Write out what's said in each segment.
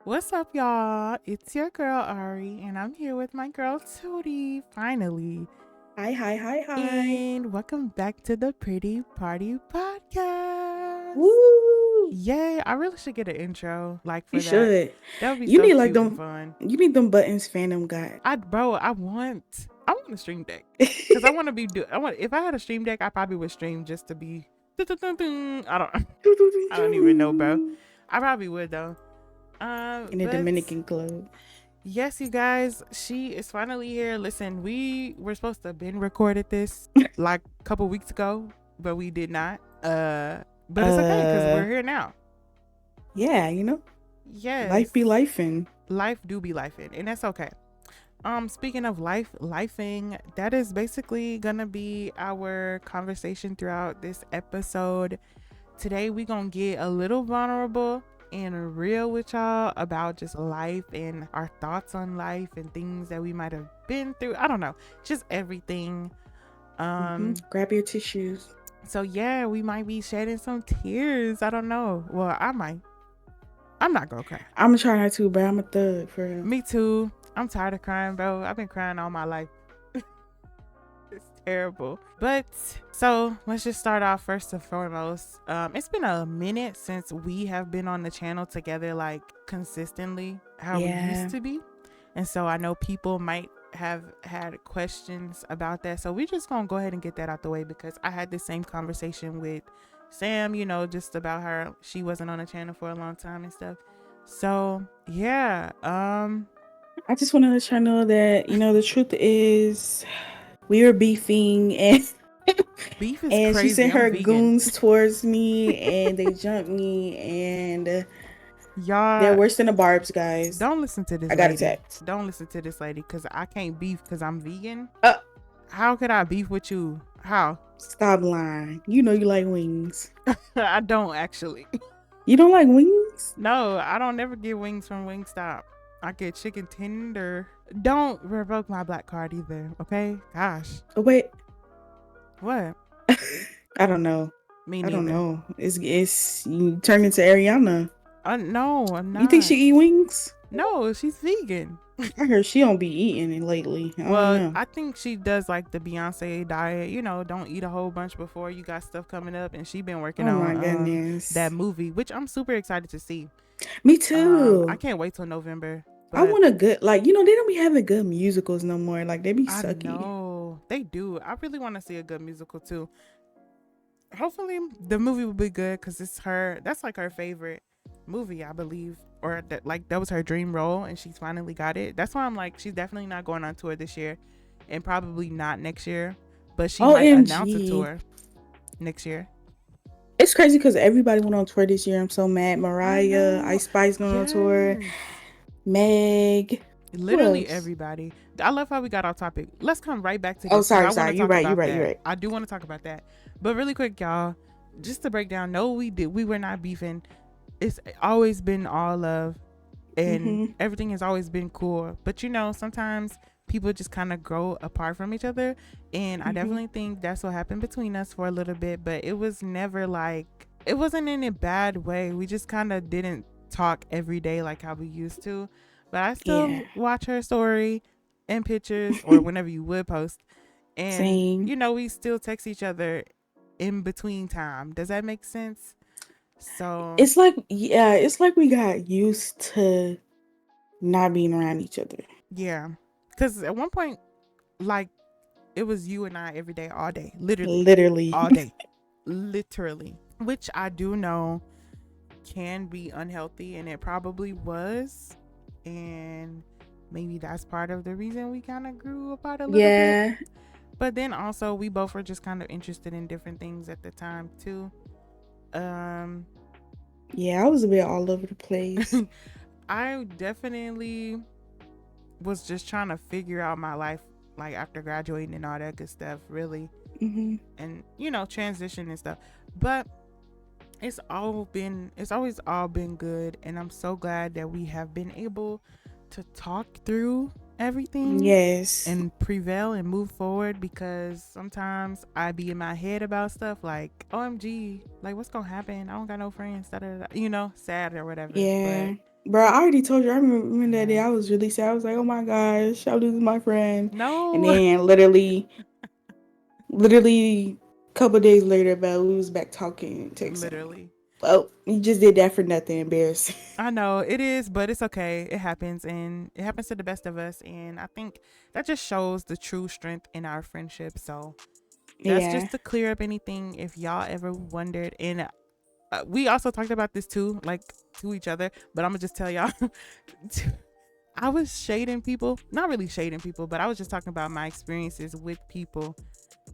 What's up, y'all? It's your girl Ari, and I'm here with my girl Tootie, finally. Hi. And welcome back to the Pretty Party Podcast. Woo! Yay, I really should get an intro for You that. should. That would be You so need cute and fun. You need them buttons fandom got. I want a stream deck. Because I want to if I had a stream deck, I probably would stream just to be I don't even know, bro. I probably would though. In the Dominican club. Yes, you guys, she is finally here. Listen, we were supposed to have been recorded this like a couple weeks ago, but we did not. But it's okay because we're here now. Yeah, you know. Yes. Life be lifing. Life do be lifing, and that's okay. Speaking of lifing, that is basically gonna be our conversation throughout this episode. Today we gonna get a little vulnerable and real with y'all about just life and our thoughts on life and things that we might have been through. I don't know, just everything. Grab your tissues. So yeah, we might be shedding some tears. I don't know. Well, I might. I'm not gonna cry. I'm gonna try not to, but I'm a thug for real. Me too. I'm tired of crying, bro. I've been crying all my life. It's terrible. But so let's just start off first and foremost. It's been a minute since we have been on the channel together like consistently how we used to be. And so I know people might have had questions about that. So we're just gonna go ahead and get that out the way because I had the same conversation with Sam, you know, just about her. She wasn't on the channel for a long time and stuff. So yeah. I just want to let y'all know that, you know, the truth is we were beefing and beef is and crazy. She sent her vegan. goons towards me and they jumped me and y'all, they're worse than the Barbs, guys. Don't listen to this. I got lady. attacked. Don't listen to this lady because I can't beef because I'm vegan. Uh, How could I beef with you? How? Stop lying. You know you like wings. I don't actually. You don't like wings? No, I don't never get wings from Wingstop. I get chicken tender. Don't revoke my black card either, okay? Gosh. Oh, wait. What? I don't know. Me neither. I don't know. It's you turned into Ariana. No, I'm not. You think she eat wings? No, she's vegan. I heard she don't be eating it lately. I think she does like the Beyonce diet. You know, don't eat a whole bunch before you got stuff coming up. And she been working on that movie, which I'm super excited to see. Me too. I can't wait till November. I want a good, like, you know, they don't be having good musicals no more. Like, they be sucky. No, they do. I really want to see a good musical too. Hopefully the movie will be good because it's her. That's like her favorite movie, I believe, or that was her dream role and she's finally got it. That's why I'm like, she's definitely not going on tour this year and probably not next year, but she might announce a tour next year. It's crazy because everybody went on tour this year. I'm so mad. Mariah, Ice Spice going on tour, Meg, literally everybody. I love how we got off topic. Let's come right back to this. Oh, sorry. You're right. I do want to talk about that, but really quick, y'all, just to break down, no, we were not beefing. It's always been all love and everything has always been cool. But you know, sometimes people just kind of grow apart from each other. And I definitely think that's what happened between us for a little bit. But it was never it wasn't in a bad way. We just kind of didn't talk every day like how we used to. But I still watch her story and pictures or whenever you would post. And, you know, we still text each other in between time. Does that make sense? So it's like we got used to not being around each other. Yeah, because at one point, like, it was you and I every day, all day, literally all day, literally, which I do know can be unhealthy, and it probably was, and maybe that's part of the reason we kind of grew apart a little bit. But then also we both were just kind of interested in different things at the time too. Yeah, I was a bit all over the place. I definitely was just trying to figure out my life, like after graduating and all that good stuff, really. And you know, transition and stuff. But it's always all been good, and I'm so glad that we have been able to talk through everything, and prevail and move forward, because sometimes I be in my head about stuff like, OMG, like what's gonna happen, I don't got no friends, you know, sad or whatever. Bro, I already told you. I remember that day. Yeah. I was really sad. I was like, "Oh my gosh, I'm losing my friend." And No. then literally, a couple days later, but we was back talking, texting. Literally. Well, you just did that for nothing. Embarrassing. I know it is, but it's okay. It happens, and it happens to the best of us. And I think that just shows the true strength in our friendship. So that's Yeah. just to clear up anything if y'all ever wondered. And we also talked about this too, like to each other. But I'm gonna just tell y'all, I was shading people, not really shading people, but I was just talking about my experiences with people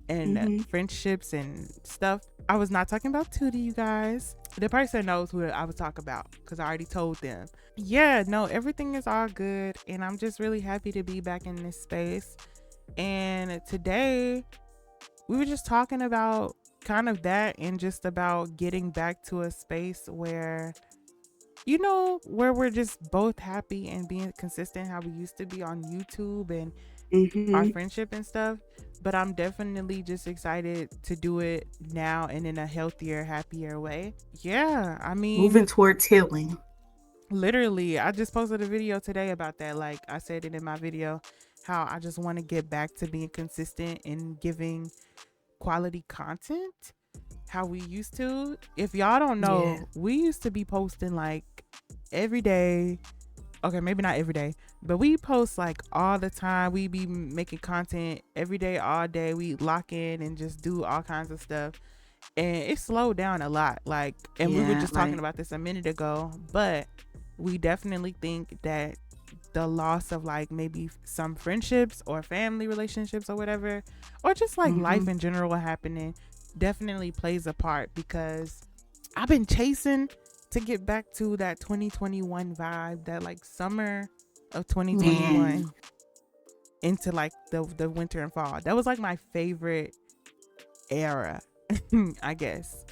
and Mhm. friendships and stuff. I was not talking about Tootie, you guys. The person knows who I was talking about because I already told them. Yeah, no, everything is all good, and I'm just really happy to be back in this space. And today, we were just talking about kind of that and just about getting back to a space where, you know, where we're just both happy and being consistent how we used to be on YouTube and our Mhm. friendship and stuff. But I'm definitely just excited to do it now and in a healthier, happier way. Yeah, I mean, Moving towards healing. literally, I just posted a video today about that. Like I said it in my video, how I just want to get back to being consistent and giving quality content how we used to. If y'all don't Yeah. know, we used to be posting like every day. Okay, maybe not every day, but we post like all the time. We be making content every day, all day. We lock in and just do all kinds of stuff. And it slowed down a lot. Like, and we were Yeah. just talking Like. about this a minute ago, but we definitely think that the loss of like maybe some friendships or family relationships or whatever, or just like life Mhm. in general happening, definitely plays a part because I've been chasing to get back to that 2021 vibe, that like summer of Man. 2021 into like the winter and fall. That was like my favorite era, I guess.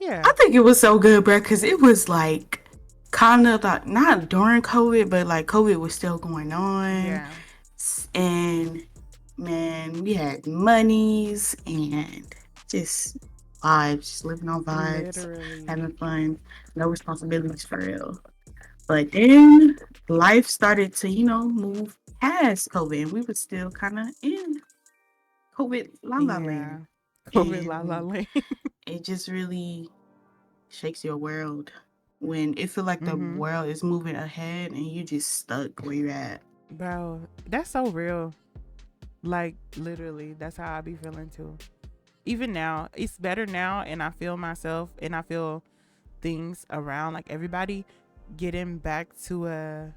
I Yeah. think it was so good, bro, because it was like kind of like not during COVID, but like COVID was still going on. Yeah. And man, we had monies and just vibes, just living on vibes, Literally. having fun, no responsibilities for real. But then life started to, move past COVID, and we were still kind of in COVID la la land. Yeah. COVID la la And land. it just really shakes your world when it feel like the Mm-hmm. world is moving ahead and you just stuck where you're at. Bro, that's so real. Like literally, that's how I be feeling too. Even now, it's better now, and I feel myself and I feel things around like everybody getting back to a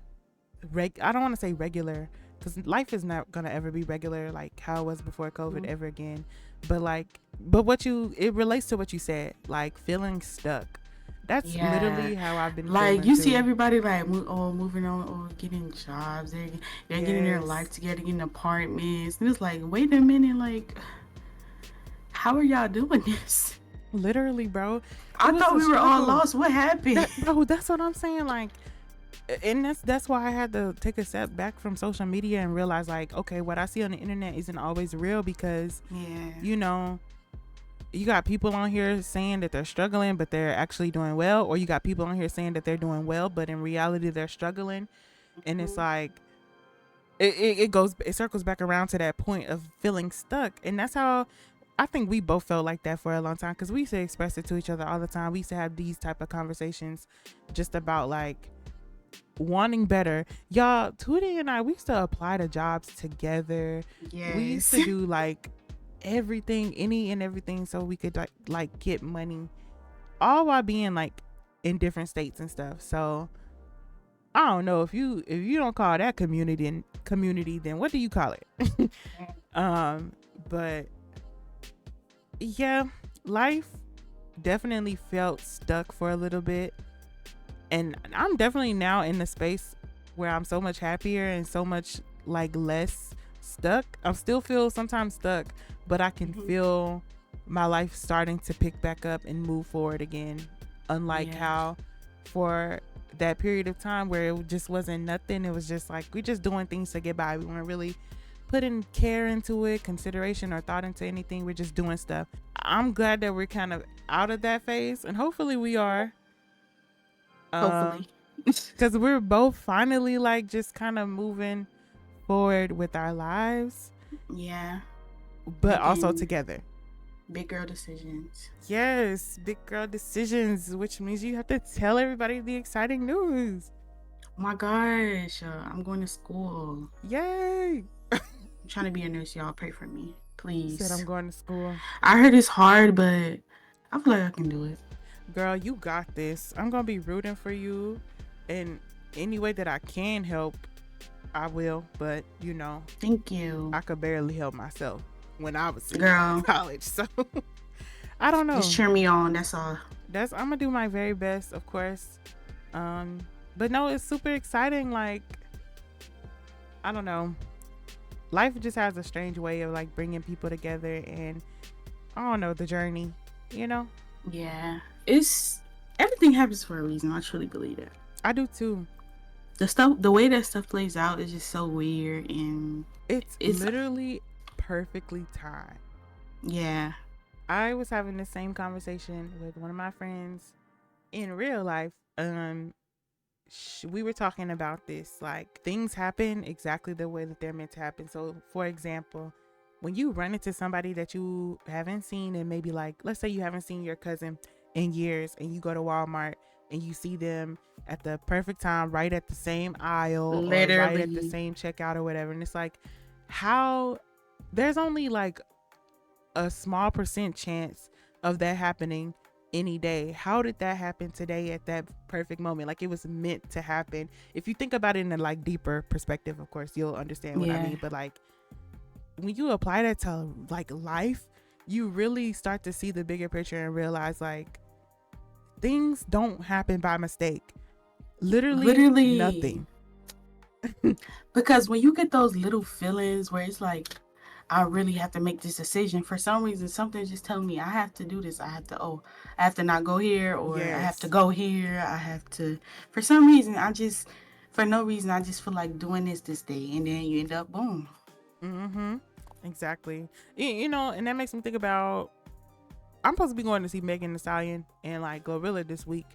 I don't want to say regular because life is not gonna ever be regular like how it was before COVID ever again. But like, but it relates to what you said, like feeling stuck. That's Yeah, literally how I've been like feeling you see too. everybody like moving on or getting jobs, they're getting their life Yes, together, getting apartments, and it's like, wait a minute, like, how are y'all doing this? literally, bro. It I was thought a we were all struggle. lost. What happened? Bro, that's what I'm saying. Like, and that's why I had to take a step back from social media and realize like, okay, what I see on the internet isn't always real because, Yeah, you know, you got people on here saying that they're struggling but they're actually doing well, or you got people on here saying that they're doing well but in reality they're struggling. And it's like it circles back around to that point of feeling stuck. And that's how I think we both felt like that for a long time because we used to express it to each other all the time. We used to have these type of conversations just about like wanting better. Y'all, Tootie and I, we used to apply to jobs together. We used yes. to do like everything, any and everything, so we could like get money, all while being like in different states and stuff. So I don't know if you don't call that community, then what do you call it? um, but yeah, life definitely felt stuck for a little bit, and I'm definitely now in the space where I'm so much happier and so much like less stuck. I still feel sometimes stuck, but I can feel my life starting to pick back up and move forward again. Unlike Yeah. how for that period of time where it just wasn't nothing, it was just like we just doing things to get by. We weren't really putting care into it, consideration or thought into anything. We're just doing stuff. I'm glad that we're kind of out of that phase, and hopefully we are. Um, Hopefully. because we're both finally like just kind of moving forward with our lives, Yeah. but also Making together. big girl decisions. Yes, big girl decisions, which means you have to tell everybody the exciting news. Oh my gosh, I'm going to school. Yay! I'm trying to be a nurse. Y'all pray for me, Said I'm please. going to school. I heard it's hard, but I feel like I can do it. Girl, you got this. I'm gonna be rooting for you in any way that I can help. I will, but you know, Thank you. I could barely help myself when I was in Girl, college, so I don't know. just cheer me on. That's all. I'm gonna do my very best, of course. But no, it's super exciting. Like, I don't know. Life just has a strange way of like bringing people together, and I don't know, the journey, you know? Yeah, it's everything happens for a reason. I truly believe it. I do too. The way that stuff plays out is just so weird, and It's literally perfectly timed. Yeah. I was having the same conversation with one of my friends in real life. We were talking about this, like things happen exactly the way that they're meant to happen. So for example, when you run into somebody that you haven't seen, and maybe like, let's say you haven't seen your cousin in years, and you go to Walmart and you see them at the perfect time, right at the same aisle, Literally. or right at the same checkout or whatever. And it's like, how there's only like a small % chance of that happening any day. How did that happen today at that perfect moment? Like, it was meant to happen. If you think about it in a like deeper perspective, of course you'll understand what I mean. But like, when you apply that to like life, you really start to see the bigger picture and realize like things don't happen by mistake. Literally nothing. Because when you get those little feelings where it's like, I really have to make this decision, for some reason something's just telling me I have to do this. I have to not go here, or I have to go here. I have to, for some reason, for no reason, I just feel like doing this day, and then you end up boom. Exactly. You know, and that makes me think about, I'm supposed to be going to see Megan Thee Stallion and like Glorilla this week,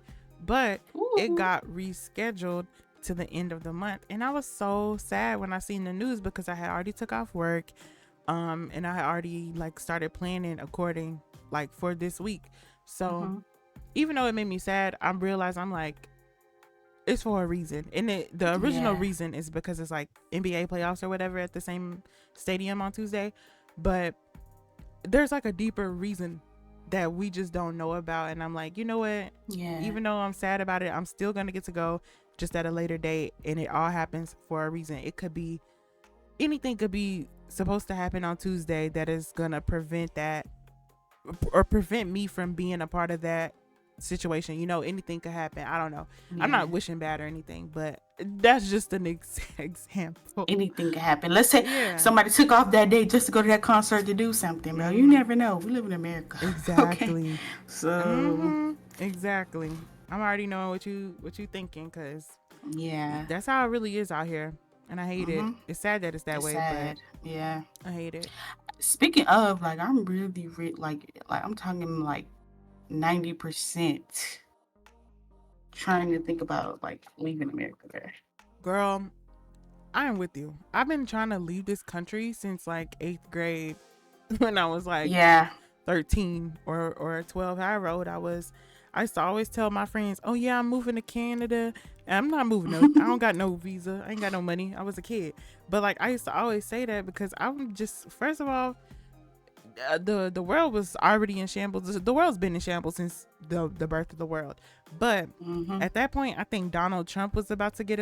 but it got rescheduled to the end of the month, and I was so sad when I seen the news, because I had already took off work, and I had already like started planning according like for this week. So even though it made me sad, I realized I'm like, it's for a reason. And the original reason is because it's like NBA playoffs or whatever at the same stadium on Tuesday, but there's like a deeper reason that we just don't know about. And I'm like, you know what? Yeah. Even though I'm sad about it, I'm still gonna get to go, just at a later date, and it all happens for a reason. It could be anything, could be supposed to happen on Tuesday that is gonna prevent that, or prevent me from being a part of that situation. You know, anything could happen. I don't know. I'm not wishing bad or anything, but that's just an example. Anything can happen. Let's say somebody took off that day just to go to that concert to do something, bro. You never know. We live in America. Exactly. Okay? So exactly. I'm already knowing what you thinking, because that's how it really is out here, and I hate it. It's sad that it's that way, sad. But I hate it. Speaking of, like, I'm really like I'm talking like 90% trying to think about like leaving America there. Girl, I am with you. I've been trying to leave this country since like 8th grade, when I was like 13 or 12, however old I was. I used to always tell my friends, oh yeah, I'm moving to Canada. And I'm not moving. I don't got no visa. I ain't got no money. I was a kid. But like, I used to always say that because I'm just, first of all, the world was already in shambles. The world's been in shambles since the birth of the world. But at that point, I think Donald Trump was about to get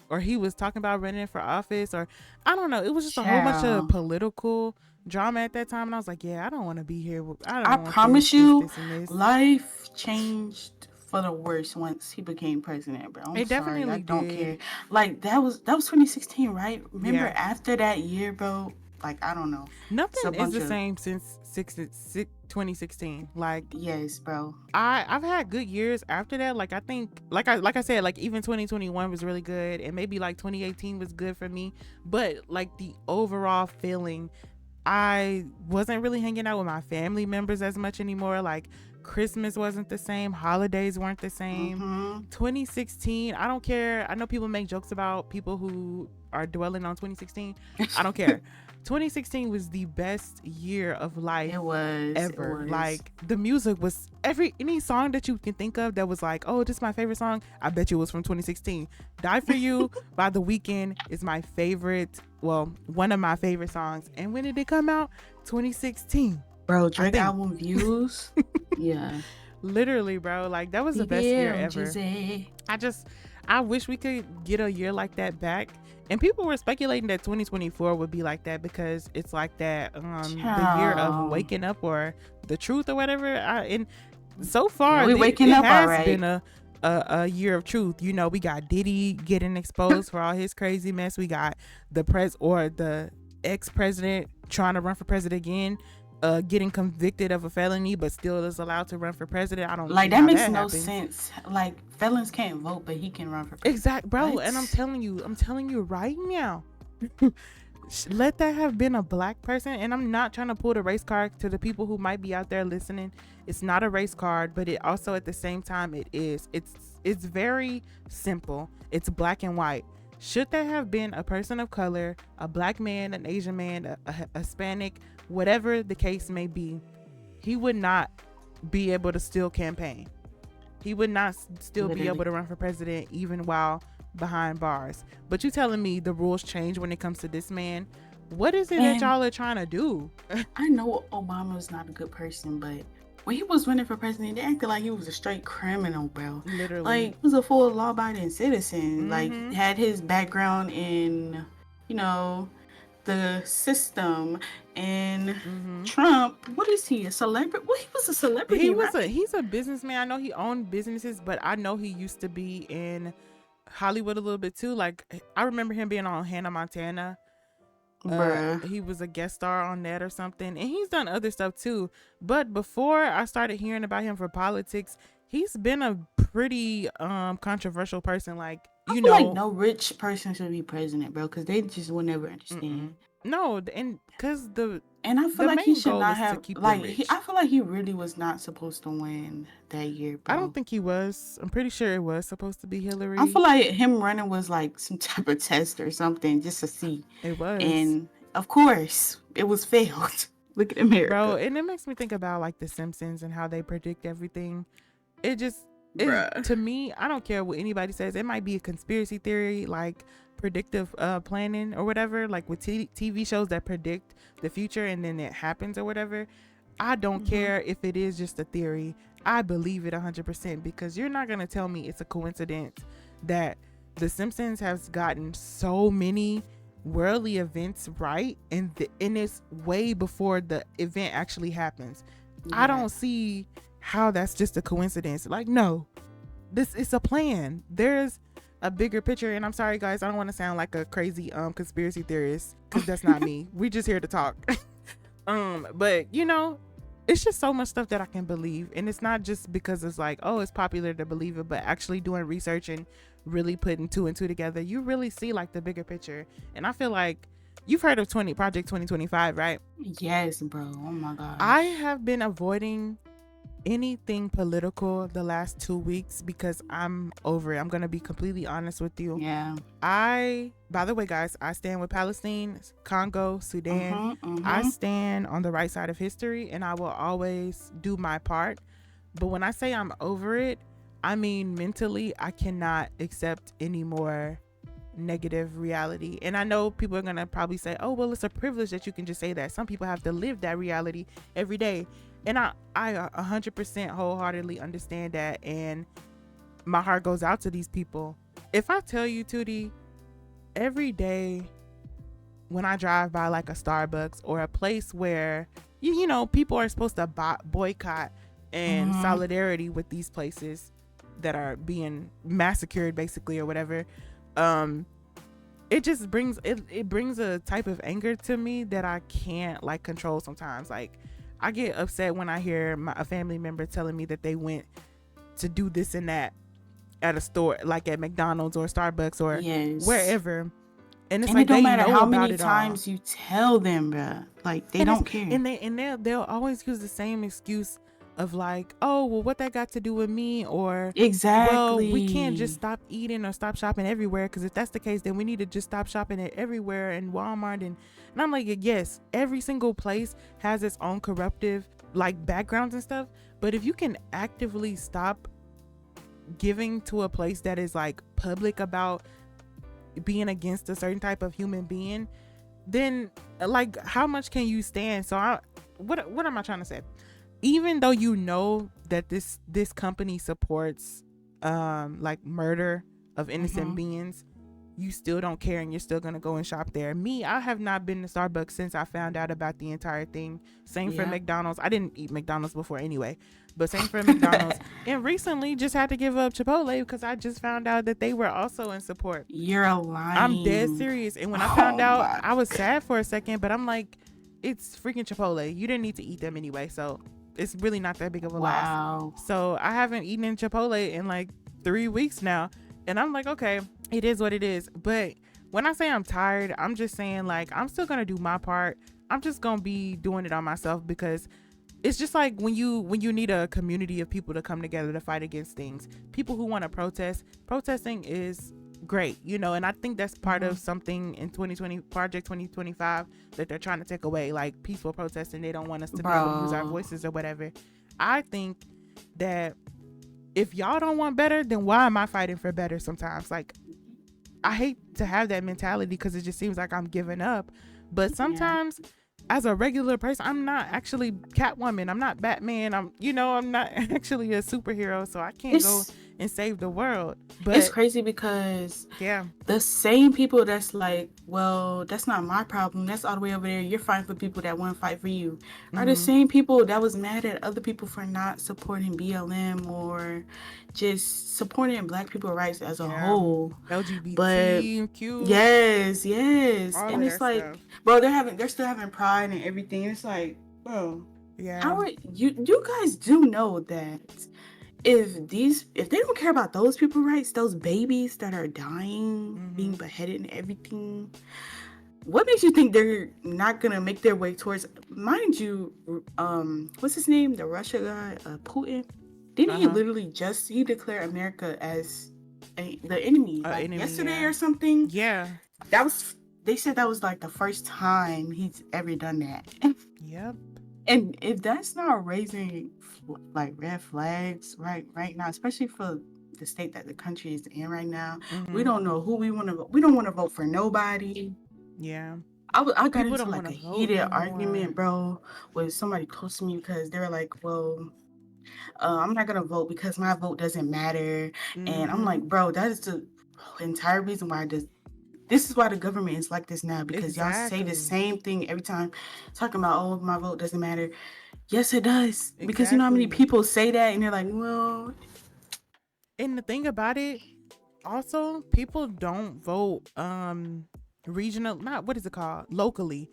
or he was talking about running for office, or I don't know. It was just a whole bunch of political drama at that time, and I was like, yeah, I don't want to be here. I promise you, life changed for the worse once he became president, bro. I'm sorry, I don't care. Like, that was 2016, right? Remember after that year, bro? Like, I don't know. Nothing is the same since 2016. Like, yes, bro. I've had good years after that. Like, I think, like I said, like even 2021 was really good, and maybe like 2018 was good for me. But like the overall feeling I wasn't really hanging out with my family members as much anymore. Like Christmas wasn't the same, holidays weren't the same. 2016, I don't care. I know people make jokes about people who are dwelling on 2016. I don't care. 2016 was the best year of life ever. Like the music was any song that you can think of that was like, oh, this is my favorite song, I bet you it was from 2016. Die For You by The Weeknd is my favorite, well, one of my favorite songs. And when did it come out? 2016. Bro, Drake album Views. Yeah. Literally, bro. Like that was the best year ever. I wish we could get a year like that back. And people were speculating that 2024 would be like that because it's like that the year of waking up or the truth or whatever. And so far, it has been a year of truth. You know, we got Diddy getting exposed for all his crazy mess. We got the ex-president trying to run for president again, getting convicted of a felony but still is allowed to run for president. I don't like that. Makes no sense. Like felons can't vote but he can run for president. Exactly, bro. What? And I'm telling you right now, let that have been a black person. And I'm not trying to pull the race card to the people who might be out there listening. It's not a race card, but it also at the same time it's very simple. It's black and white. Should there have been a person of color, a black man, an Asian man, a Hispanic, whatever the case may be, he would not be able to still campaign. He would not still be able to run for president even while behind bars. But you telling me the rules change when it comes to this man? What is it that y'all are trying to do? I know Obama was not a good person, but when he was running for president, they acted like he was a straight criminal, bro. Literally. Like, he was a full law-abiding citizen. Like, had his background in, you know, the system. And Trump, what is he, a celebrity? Well, he was a celebrity. He's a businessman. I know he owned businesses, but I know he used to be in Hollywood a little bit too. Like, I remember him being on Hannah Montana. He was a guest star on that or something, and he's done other stuff too. But before I started hearing about him for politics, he's been a pretty controversial person. Like, I feel like no rich person should be president, bro, because they just will never understand. No, and because and I feel like he should not have, like, I feel like he really was not supposed to win that year, bro. I don't think he was. I'm pretty sure it was supposed to be Hillary. I feel like him running was like some type of test or something just to see. It was. And of course, it was failed. Look at America. Bro, and it makes me think about like The Simpsons and how they predict everything. To me, I don't care what anybody says. It might be a conspiracy theory, like predictive planning or whatever, like with TV shows that predict the future and then it happens or whatever. I don't care if it is just a theory. I believe it 100% because you're not going to tell me it's a coincidence that The Simpsons has gotten so many worldly events right and it's way before the event actually happens. Yeah. I don't see how that's just a coincidence. Like, no, this is a plan. There's a bigger picture. And I'm sorry guys, I don't want to sound like a crazy conspiracy theorist because that's not me. We just here to talk. But you know, it's just so much stuff that I can believe, and it's not just because it's like, oh, it's popular to believe it, but actually doing research and really putting two and two together, you really see like the bigger picture. And I feel like you've heard of Project 2025, right? Yes, bro. Oh my god. I have been avoiding anything political the last 2 weeks because I'm over it. I'm gonna be completely honest with you. Yeah. By the way, guys, I stand with Palestine, Congo, Sudan. I stand on the right side of history, and I will always do my part. But when I say I'm over it, I mean mentally, I cannot accept any more negative reality. And I know people are gonna probably say, oh, well, it's a privilege that you can just say that. Some people have to live that reality every day. And I 100% wholeheartedly understand that, and my heart goes out to these people. If I tell you, Tootie, every day when I drive by like a Starbucks or a place where you know people are supposed to boycott and solidarity with these places that are being massacred basically or whatever, it just brings it brings a type of anger to me that I can't like control sometimes. Like, I get upset when I hear a family member telling me that they went to do this and that at a store, like at McDonald's or Starbucks or wherever. And it's And like it don't they matter know how about many it all. times you tell them, bruh. Like, they don't care. And they'll always use the same excuse of like, oh, well, what that got to do with me? Or, well, we can't just Exactly. stop eating or stop shopping everywhere, because if that's the case, then we need to just stop shopping at everywhere and Walmart. And I'm like, yes, every single place has its own corruptive like backgrounds and stuff. But if you can actively stop giving to a place that is like public about being against a certain type of human being, then like how much can you stand? So what am I trying to say? Even though you know that this company supports like murder of innocent beings, you still don't care and you're still gonna go and shop there. Me, I have not been to Starbucks since I found out about the entire thing. Same for McDonald's. I didn't eat McDonald's before anyway, but same for McDonald's. And recently just had to give up Chipotle because I just found out that they were also in support. You're lying. I'm dead serious. And when I found out, I was sad for a second, but I'm like, it's freaking Chipotle. You didn't need to eat them anyway, so it's really not that big of a loss. So I haven't eaten in Chipotle in like 3 weeks now, and I'm like, okay, it is what it is. But when I say I'm tired, I'm just saying like I'm still gonna do my part. I'm just gonna be doing it on myself, because it's just like when you need a community of people to come together to fight against things. People who want to protesting is great, you know, and I think that's part of something in 2020 Project 2025 that they're trying to take away, like peaceful protesting. They don't want us to be able to use our voices or whatever. I think that if y'all don't want better, then why am I fighting for better sometimes? Like, I hate to have that mentality because it just seems like I'm giving up, but sometimes as a regular person, I'm not actually Catwoman, I'm not Batman, I'm not actually a superhero, so I can't go and save the world. But it's crazy because the same people that's like, well, that's not my problem, that's all the way over there, you're fighting for people that want to fight for you, are the same people that was mad at other people for not supporting BLM or just supporting Black people rights as a whole. LGBTQ. Yes. All and it's like stuff. Bro, they're still having pride and everything. It's like, bro, how are you guys do know that if they don't care about those people rights, those babies that are dying, being beheaded and everything, what makes you think they're not gonna make their way towards, mind you, what's his name, the Russia guy, Putin, didn't he literally he declared America as the enemy yesterday or something? They said that was like the first time he's ever done that. And if that's not raising like red flags right now, especially for the state that the country is in right now, we don't know who we want to vote. We don't want to vote for nobody. I got into like a heated argument, bro, with somebody close to me because they were like, well, I'm not gonna vote because my vote doesn't matter. And I'm like, bro, that is the entire reason why this is why the government is like this now, because y'all say the same thing every time, talking about, oh, my vote doesn't matter. Yes, it does. Because you know how many people say that and they're like, well. And the thing about it, also, people don't vote regional, not what is it called, locally.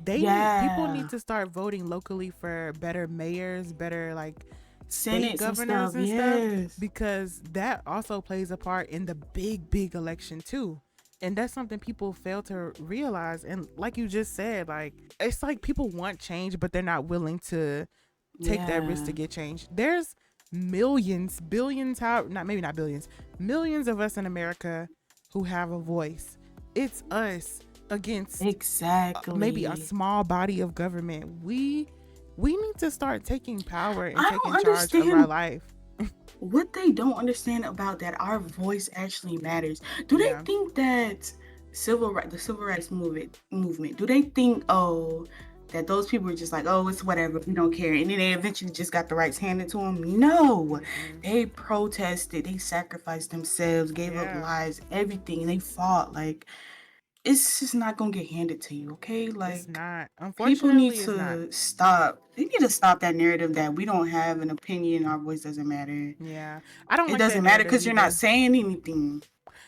People need to start voting locally for better mayors, better like state governors and stuff, because that also plays a part in the big election too. And that's something people fail to realize. And like you just said, like, it's like people want change, but they're not willing to take that risk to get change. There's millions, billions, maybe not billions, millions of us in America who have a voice. It's us against maybe a small body of government. We need to start taking power and taking charge of our life. What they don't understand about that our voice actually matters. Do they think that the civil rights movement, do they think, that those people were just like, oh, it's whatever, we don't care, and then they eventually just got the rights handed to them? No, they protested, they sacrificed themselves, gave up lives, everything, and they fought. Like, it's just not gonna get handed to you, okay? Like, it's not. Unfortunately, people need to stop. They need to stop that narrative that we don't have an opinion, our voice doesn't matter. I don't. It doesn't matter because you're not saying anything.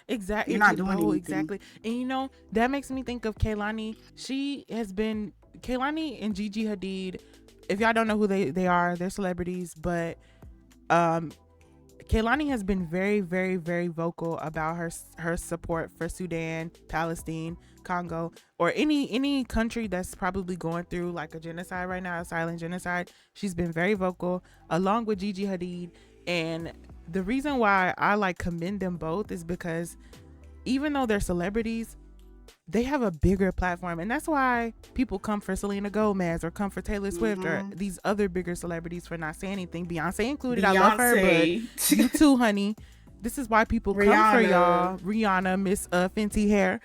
Exactly. You're not doing anything. Exactly. And that makes me think of Kehlani. Kehlani and Gigi Hadid. If y'all don't know who they are, they're celebrities, but Kehlani has been very, very, very vocal about her support for Sudan, Palestine, Congo, or any country that's probably going through like a genocide right now, a silent genocide. She's been very vocal, along with Gigi Hadid. And the reason why I like commend them both is because even though they're celebrities, they have a bigger platform, and that's why people come for Selena Gomez or come for Taylor Swift or these other bigger celebrities for not saying anything. Beyonce included. I love her, but you too, honey. This is why people come for y'all. Rihanna, Miss Fenty Hair.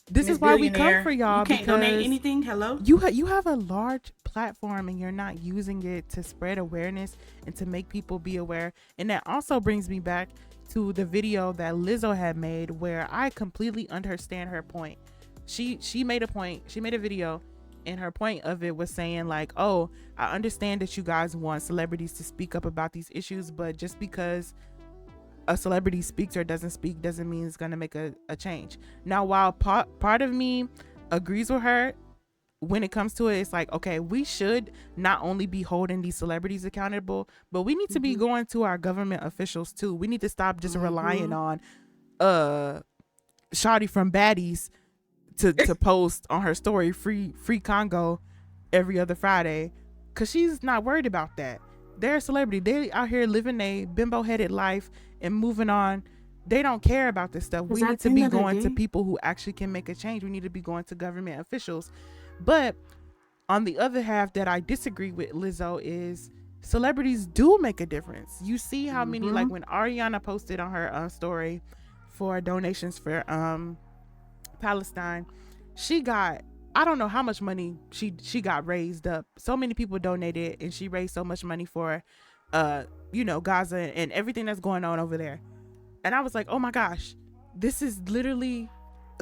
This is why we come for y'all. You can't donate anything. Hello. You have a large platform and you're not using it to spread awareness and to make people be aware. And that also brings me back to the video that Lizzo had made, where I completely understand her point. She made a point. She made a video, and her point of it was saying like, oh, I understand that you guys want celebrities to speak up about these issues, but just because a celebrity speaks or doesn't speak doesn't mean it's going to make a change. Now, while part of me agrees with her, when it comes to it, it's like, okay, we should not only be holding these celebrities accountable, but we need to be going to our government officials too. We need to stop just relying on Shawty from Baddies to post on her story free Congo every other Friday, because she's not worried about that. They're a celebrity. They out here living a bimbo headed life and moving on. They don't care about this stuff. We need to be going to people who actually can make a change. We need to be going to government officials. But on the other half that I disagree with Lizzo is celebrities do make a difference. You see how many, like when Ariana posted on her story for donations for Palestine, she got, I don't know how much money she got raised up. So many people donated and she raised so much money for Gaza and everything that's going on over there. And I was like, oh my gosh, this is literally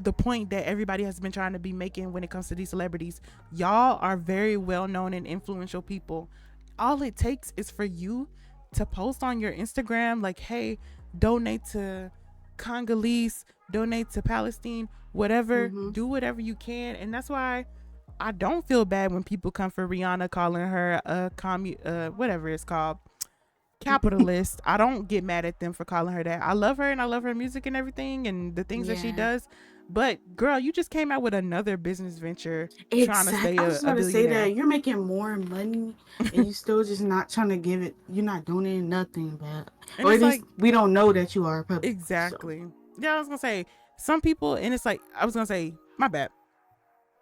the point that everybody has been trying to be making when it comes to these celebrities. Y'all are very well known and influential people. All it takes is for you to post on your Instagram like, hey, donate to Congolese, donate to Palestine, whatever, do whatever you can. And that's why I don't feel bad when people come for Rihanna calling her a whatever it's called, capitalist. I don't get mad at them for calling her that. I love her and I love her music and everything and the things that she does. But girl, you just came out with another business venture trying to stay I was going to say that you're making more money and you still just not trying to give it. You're not donating nothing back. Or at least we don't know that you are public. Exactly. So. Yeah, I was going to say some people, and it's like, I was going to say, my bad.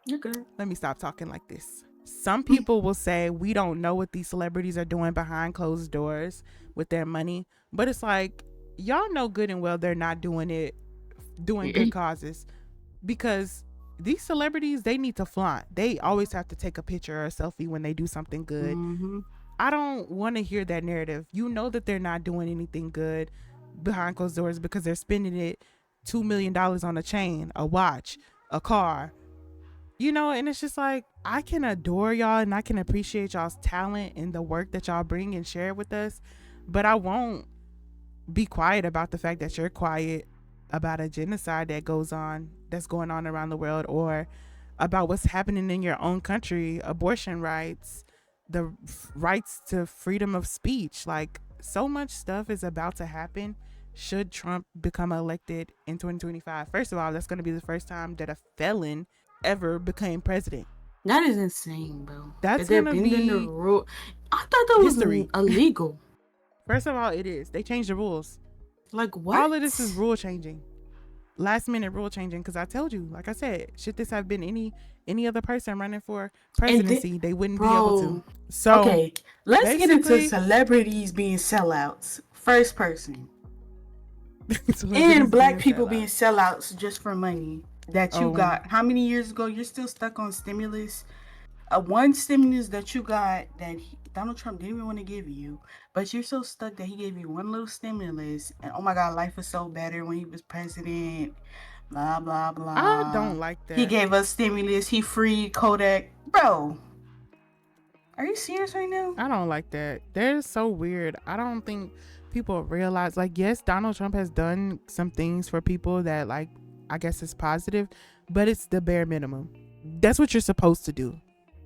You're good. Let me stop talking like this. Some people will say we don't know what these celebrities are doing behind closed doors with their money. But it's like, y'all know good and well they're not doing good causes. Because these celebrities, they need to flaunt. They always have to take a picture or a selfie when they do something good. I don't want to hear that narrative. You know that they're not doing anything good behind closed doors because they're spending it $2 million on a chain, a watch, a car. And it's just like, I can adore y'all and I can appreciate y'all's talent and the work that y'all bring and share with us. But I won't be quiet about the fact that you're quiet about a genocide that's going on around the world, or about what's happening in your own country, abortion rights, the rights to freedom of speech. Like, so much stuff is about to happen should Trump become elected in 2025. First of all, that's going to be the first time that a felon ever became president. That is insane, bro. That's going to be the rule. I thought that was illegal. First of all, it is. They changed the rules. Like what? All of this is rule changing. Last minute rule changing, because I told you, like I said, should this have been any other person running for presidency, they wouldn't be able to. So okay, let's get into celebrities being sellouts. First person. And black people being sellouts just for money that you got. How many years ago? You're still stuck on stimulus. One stimulus that you got that Donald Trump didn't even want to give you, but you're so stuck that he gave you one little stimulus, and oh my God, life was so better when he was president. Blah blah blah. I don't like that. He gave us stimulus. He freed Kodak, bro. Are you serious right now? I don't like that. They're so weird. I don't think people realize, like, yes, Donald Trump has done some things for people that, like, I guess is positive, but it's the bare minimum. That's what you're supposed to do.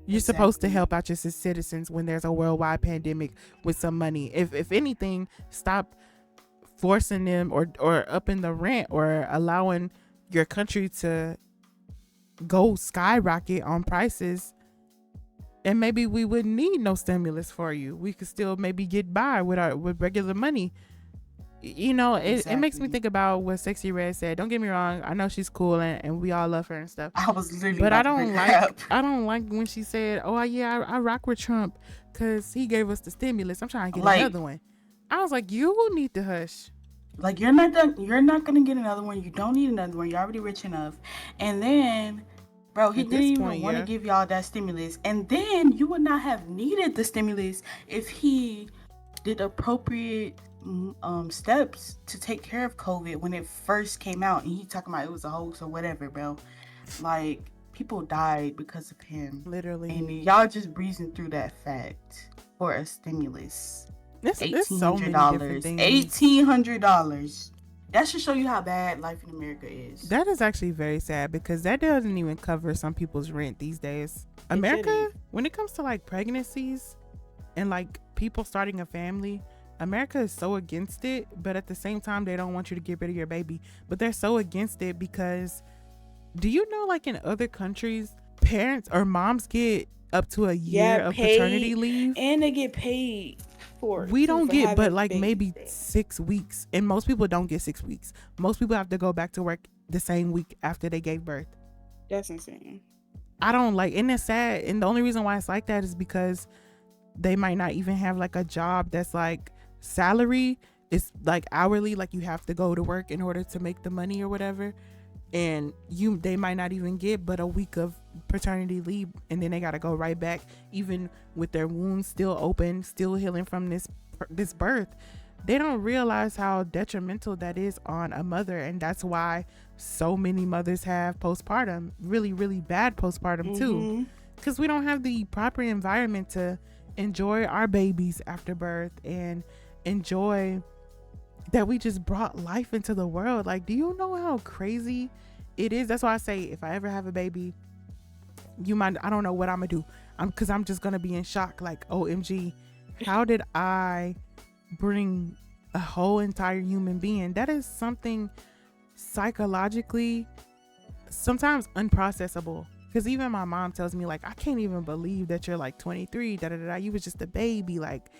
You're supposed to help out your citizens when there's a worldwide pandemic with some money. If anything, stop forcing them or upping the rent or allowing your country to go skyrocket on prices, and maybe we wouldn't need no stimulus for you. We could still maybe get by with regular money. You know, it makes me think about what Sexy Red said. Don't get me wrong, I know she's cool and we all love her and stuff. I was literally but I don't like when she said, "Oh yeah, I rock with Trump because he gave us the stimulus. I'm trying to get another one." I was like, you need to hush. Like, you're not gonna get another one. You don't need another one. You're already rich enough. And then, bro, he didn't even want to give y'all that stimulus. And then you would not have needed the stimulus if he did appropriate steps to take care of COVID when it first came out. And he talking about it was a hoax or whatever, bro. Like, people died because of him. Literally. And y'all just breezing through that fact for a stimulus. $1,800. $1,800. That should show you how bad life in America is. That is actually very sad because that doesn't even cover some people's rent these days. America, when it comes to like pregnancies and like people starting a family, America is so against it, but at the same time they don't want you to get rid of your baby. But they're so against it because, do you know, like in other countries, parents or moms get up to a year of paternity leave, and they get paid for it. We don't get but like maybe 6 weeks, and most people don't get 6 weeks. Most people have to go back to work the same week after they gave birth. That's insane. I don't like, and it's sad, and the only reason why it's like that is because they might not even have like a job that's like salary. It's like hourly, like you have to go to work in order to make the money or whatever, and they might not even get but a week of paternity leave, and then they got to go right back, even with their wounds still open, still healing from this birth. They don't realize how detrimental that is on a mother, and that's why so many mothers have postpartum, really, really bad postpartum too, because we don't have the proper environment to enjoy our babies after birth and enjoy that we just brought life into the world. Like, do you know how crazy it is? That's why I say, if I ever have a baby, I don't know what I'm gonna do, because I'm just gonna be in shock, like, OMG, how did I bring a whole entire human being? That is something psychologically sometimes unprocessable, because even my mom tells me, like, I can't even believe that you're like 23, you was just a baby. Like,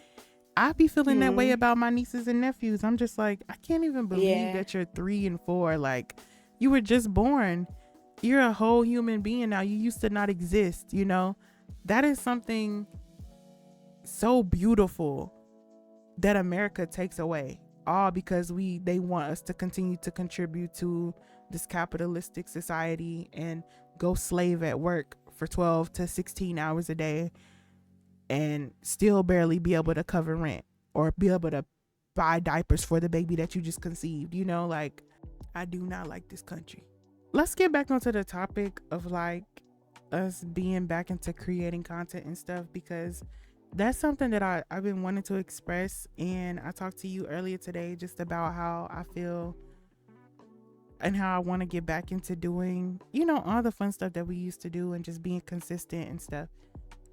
I be feeling that way about my nieces and nephews. I'm just like, I can't even believe that you're 3 and 4. Like, you were just born. You're a whole human being now. You used to not exist, you know? That is something so beautiful that America takes away, all because they want us to continue to contribute to this capitalistic society and go slave at work for 12 to 16 hours a day and still barely be able to cover rent or be able to buy diapers for the baby that you just conceived. You know, like, I do not like this country. Let's get back onto the topic of like us being back into creating content and stuff, because that's something that I've been wanting to express. And I talked to you earlier today just about how I feel and how I want to get back into doing, you know, all the fun stuff that we used to do and just being consistent and stuff.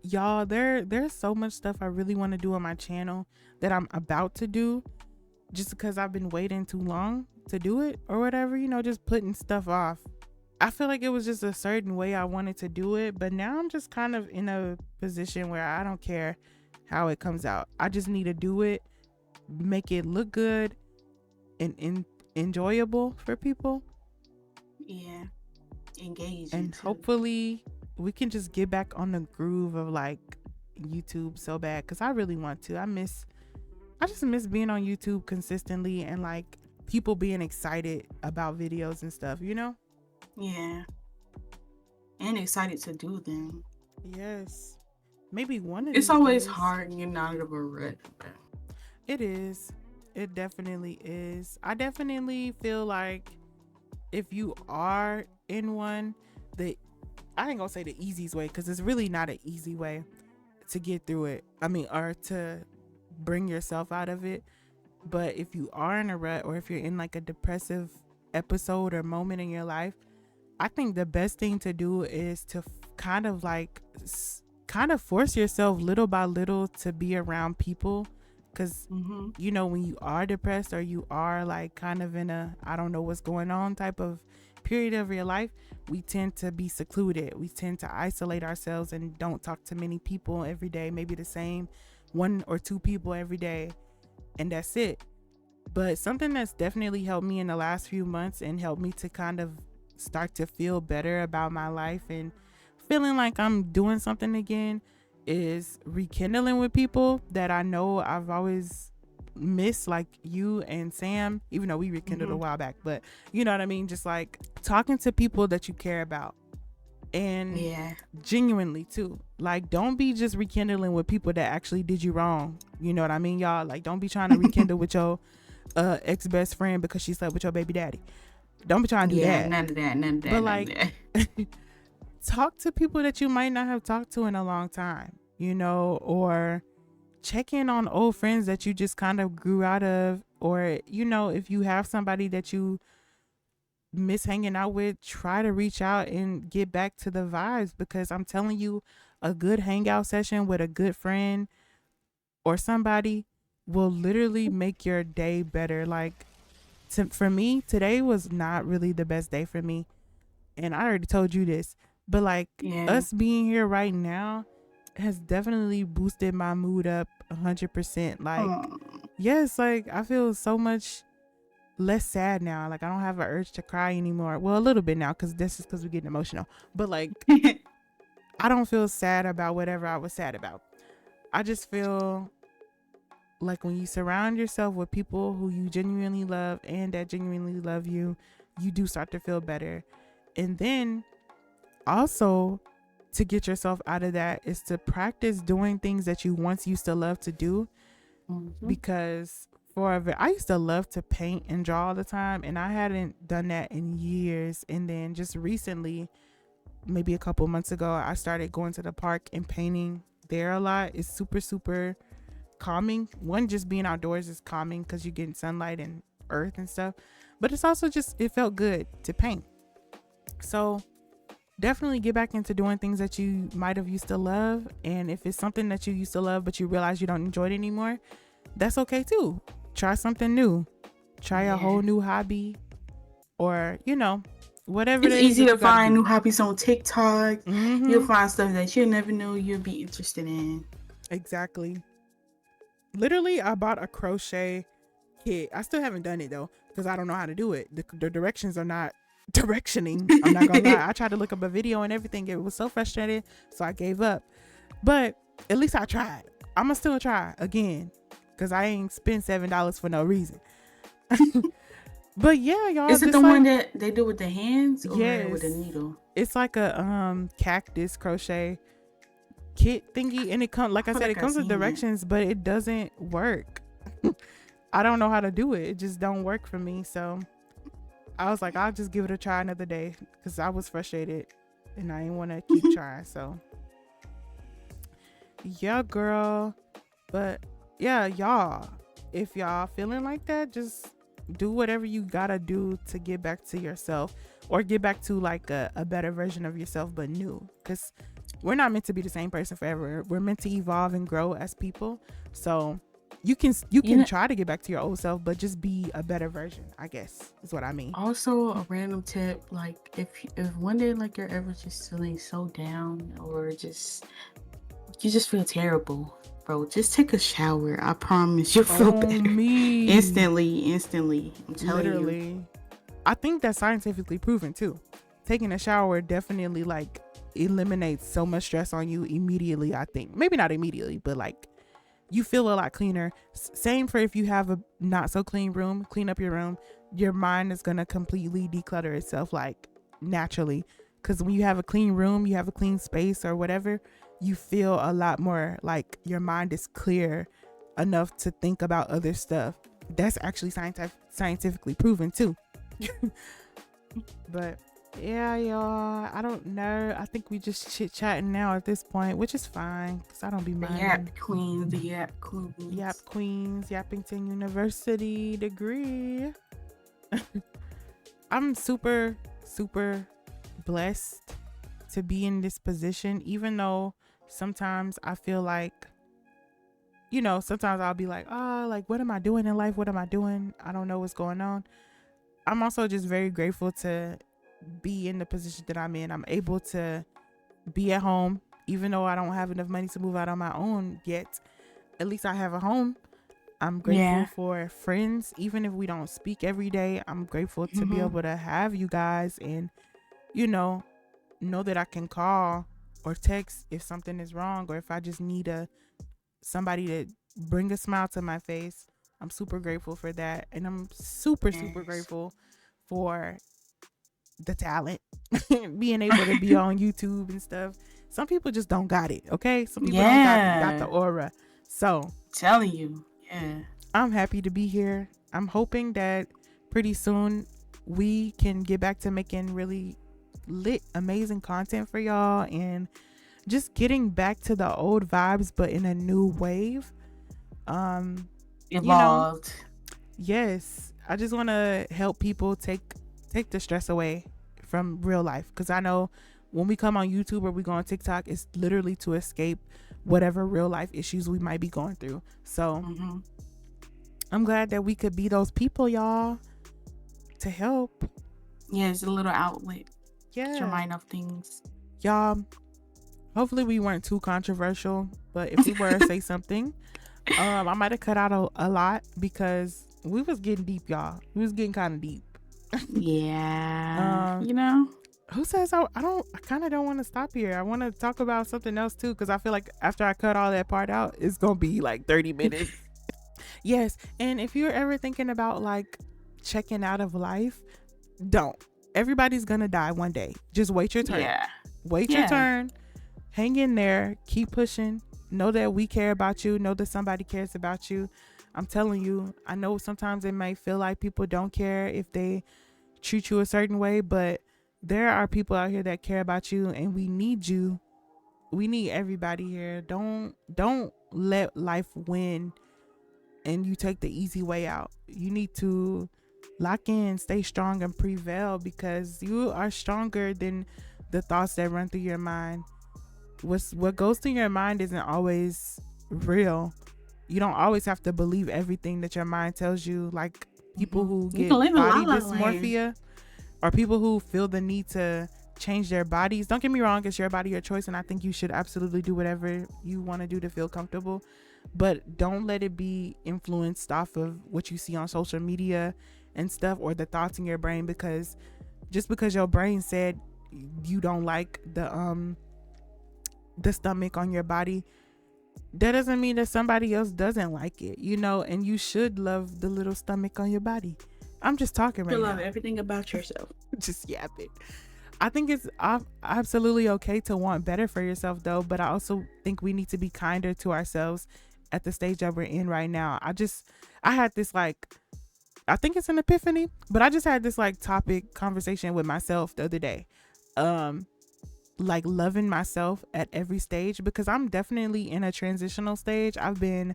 Y'all, there's so much stuff I really want to do on my channel that I'm about to do, just because I've been waiting too long to do it or whatever, you know, just putting stuff off. I feel like it was just a certain way I wanted to do it, but now I'm just kind of in a position where I don't care how it comes out. I just need to do it, make it look good and enjoyable for people. Yeah, engage. And hopefully we can just get back on the groove of like YouTube so bad, because I really want to. I just miss being on YouTube consistently and like people being excited about videos and stuff, you know? Yeah. And excited to do them. Yes. Maybe one of It's always days. Hard and you're not out of a rut. It is. It definitely is. I definitely feel like if you are in one, I ain't gonna say the easiest way, because it's really not an easy way to get through it. I mean, or to bring yourself out of it. But if you are in a rut, or if you're in like a depressive episode or moment in your life, I think the best thing to do is to kind of force yourself little by little to be around people Because, you know, when you are depressed or you are like kind of in a, I don't know what's going on type of period of your life, we tend to be secluded. We tend to isolate ourselves and don't talk to many people every day, maybe the same 1 or 2 people every day, and that's it. But something that's definitely helped me in the last few months and helped me to kind of start to feel better about my life and feeling like I'm doing something again is rekindling with people that I know I've always missed, like you and Sam, even though we rekindled a while back, but you know what I mean? Just like talking to people that you care about, and genuinely too. Like, don't be just rekindling with people that actually did you wrong. You know what I mean, y'all? Like, don't be trying to rekindle with your ex best friend because she slept with your baby daddy. Don't be trying to do that. None of that. But like, talk to people that you might not have talked to in a long time, you know, or check in on old friends that you just kind of grew out of, or, you know, if you have somebody that you miss hanging out with, try to reach out and get back to the vibes, because I'm telling you, a good hangout session with a good friend or somebody will literally make your day better. Like, for me, today was not really the best day for me, and I already told you this, but like us being here right now has definitely boosted my mood up 100%. Like, yes, like I feel so much less sad now. Like, I don't have an urge to cry anymore. Well, a little bit now, because this is because we're getting emotional, but like I don't feel sad about whatever I was sad about. I just feel like when you surround yourself with people who you genuinely love and that genuinely love you, you do start to feel better. And then also, to get yourself out of that is to practice doing things that you once used to love to do. Because I used to love to paint and draw all the time, and I hadn't done that in years. And then just recently, maybe a couple months ago, I started going to the park and painting there a lot. It's super, super calming. One, just being outdoors is calming because you're getting sunlight and earth and stuff, but it's also just, it felt good to paint. So definitely get back into doing things that you might have used to love. And if it's something that you used to love but you realize you don't enjoy it anymore, that's okay too. Try something new. Try a whole new hobby, or, you know, whatever. It's easy to find new hobbies on TikTok. You'll find stuff that you never knew you'd be interested in. Exactly. Literally, I bought a crochet kit. I still haven't done it though, because I don't know how to do it. The directions are not directioning. I'm not gonna lie. I tried to look up a video and everything. It was so frustrating, so I gave up. But at least I tried. I'ma still try again, because I ain't spent $7 for no reason. But yeah, y'all. Is it the one that they do with the hands, or with a needle? It's like a cactus crochet kit thingy, and it comes, like I said, it comes with directions, but it doesn't work. I don't know how to do it. It just don't work for me. So I was like, I'll just give it a try another day, because I was frustrated and I didn't want to keep trying. So yeah, girl. But yeah, y'all, if y'all feeling like that, just do whatever you gotta do to get back to yourself, or get back to like a better version of yourself, but new, because we're not meant to be the same person forever. We're meant to evolve and grow as people. So you can try to get back to your old self, but just be a better version, I guess is what I mean. Also, a random tip, like if one day like you're ever just feeling so down, or just you just feel terrible, bro, just take a shower. I promise you'll feel better. Instantly. I'm telling you. I think that's scientifically proven too. Taking a shower definitely like eliminates so much stress on you immediately. I think maybe not immediately, but like you feel a lot cleaner. Same for if you have a not so clean room. Clean up your room. Your mind is gonna completely declutter itself, like naturally, because when you have a clean room, you have a clean space or whatever, you feel a lot more like your mind is clear enough to think about other stuff. That's actually scientifically proven too. But yeah, y'all, I don't know. I think we just chit-chatting now at this point, which is fine, because I don't be minding. The Yap Queens. Yappington University degree. I'm super, super blessed to be in this position, even though sometimes I feel like you know, sometimes I'll be like, oh, like, what am I doing in life? What am I doing? I don't know what's going on. I'm also just very grateful to be in the position that I'm in. I'm able to be at home, even though I don't have enough money to move out on my own yet. At least I have a home. I'm grateful for friends, even if we don't speak every day. I'm grateful to be able to have you guys and, you know that I can call or text if something is wrong, or if I just need somebody to bring a smile to my face. I'm super grateful for that, and I'm super grateful for the talent, being able to be on YouTube and stuff. Some people just don't got it. Okay, some people don't got the aura. So telling you, I'm happy to be here. I'm hoping that pretty soon we can get back to making really lit, amazing content for y'all, and just getting back to the old vibes, but in a new wave. Evolved. Yes, I just want to help people take the stress away from real life, because I know when we come on YouTube or we go on TikTok, it's literally to escape whatever real life issues we might be going through. So I'm glad that we could be those people, y'all, to help. Yeah, it's a little outlet. Yeah, get your mind off things, y'all. Hopefully we weren't too controversial, but if we were, say something. I might have cut out a lot because we was getting deep, y'all. We was getting kind of deep. Yeah. You know, who says I kind of don't want to stop here. I want to talk about something else too, because I feel like after I cut all that part out, it's gonna be like 30 minutes. Yes, and if you're ever thinking about like checking out of life, don't. Everybody's gonna die one day. Just wait your turn. Wait your turn. Hang in there. Keep pushing. Know that we care about you. Know that somebody cares about you. I'm telling you, I know sometimes it might feel like people don't care if they treat you a certain way, but there are people out here that care about you, and we need you. We need everybody here. Don't let life win and you take the easy way out. You need to lock in, stay strong, and prevail, because you are stronger than the thoughts that run through your mind. What goes through your mind isn't always real. You don't always have to believe everything that your mind tells you. Like people who get body dysmorphia, or people who feel the need to change their bodies. Don't get me wrong, it's your body, your choice, and I think you should absolutely do whatever you want to do to feel comfortable. But don't let it be influenced off of what you see on social media and stuff, or the thoughts in your brain, because just because your brain said you don't like the stomach on your body, that doesn't mean that somebody else doesn't like it, and you should love the little stomach on your body. I'm just talking right now. You love everything about yourself. Just yapping. I think it's absolutely okay to want better for yourself though, but I also think we need to be kinder to ourselves at the stage that we're in right now. I had this I think it's an epiphany, but I just had this topic conversation with myself the other day. Loving myself at every stage, because I'm definitely in a transitional stage. I've been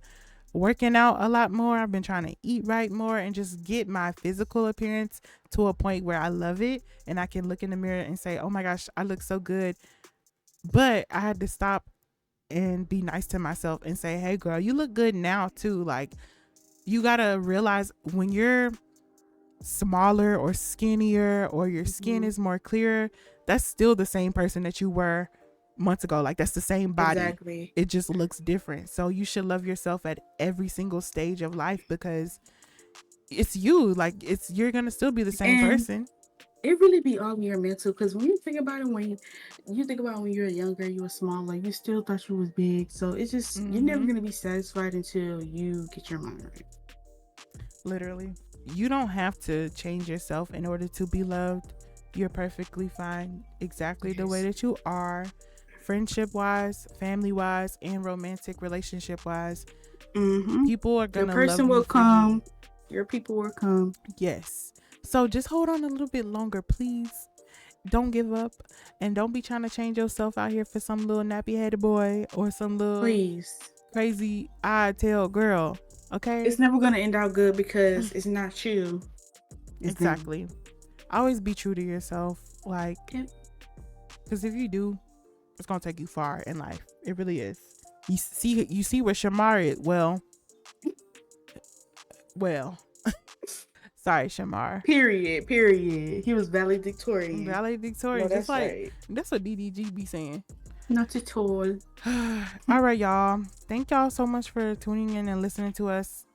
working out a lot more. I've been trying to eat right more and just get my physical appearance to a point where I love it and I can look in the mirror and say, oh my gosh, I look so good. But I had to stop and be nice to myself and say, hey girl, you look good now too. Like, you gotta realize when you're smaller or skinnier, or your skin is more clearer, that's still the same person that you were months ago. Like, that's the same body. Exactly. It just looks different. So you should love yourself at every single stage of life, because it's you. You're gonna still be the same person. It really be all your mental, because when you think about it, when you were younger, you were smaller, you still thought you was big. So it's just you're never gonna be satisfied until you get your mind right. Literally, you don't have to change yourself in order to be loved. You're perfectly fine exactly the way that you are, friendship wise, family wise, and romantic relationship wise. People are gonna your person love will come. Your people will come. Yes. So just hold on a little bit longer, please. Don't give up, and don't be trying to change yourself out here for some little nappy headed boy or some little crazy tail girl. Okay, it's never gonna end out good because it's not you. Exactly. Always be true to yourself, because if you do, it's gonna take you far in life. It really is. You see where Shamar is. Well. Sorry, Shamar. Period. He was valedictorian. Valedictorian. No, Just that's like right. that's what DDG be saying. Not at all. All right, y'all. Thank y'all so much for tuning in and listening to us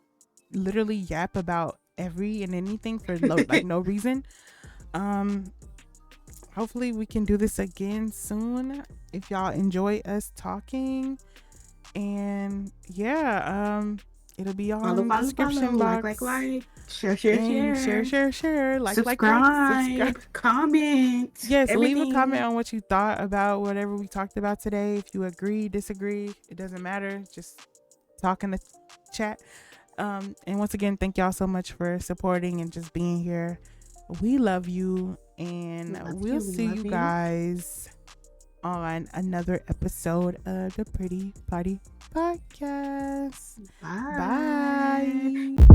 literally yap about every and anything for like no reason. Hopefully we can do this again soon if y'all enjoy us talking. And yeah, it'll be all in the description box. Like. Share. Like, subscribe. Comment. Yes, everything. leave a comment on what you thought about whatever we talked about today. If you agree, disagree, it doesn't matter. Just talk in the chat. And once again, thank y'all so much for supporting and just being here. We love you, and we'll see you guys on another episode of the Pretty Party Podcast. Bye. Bye.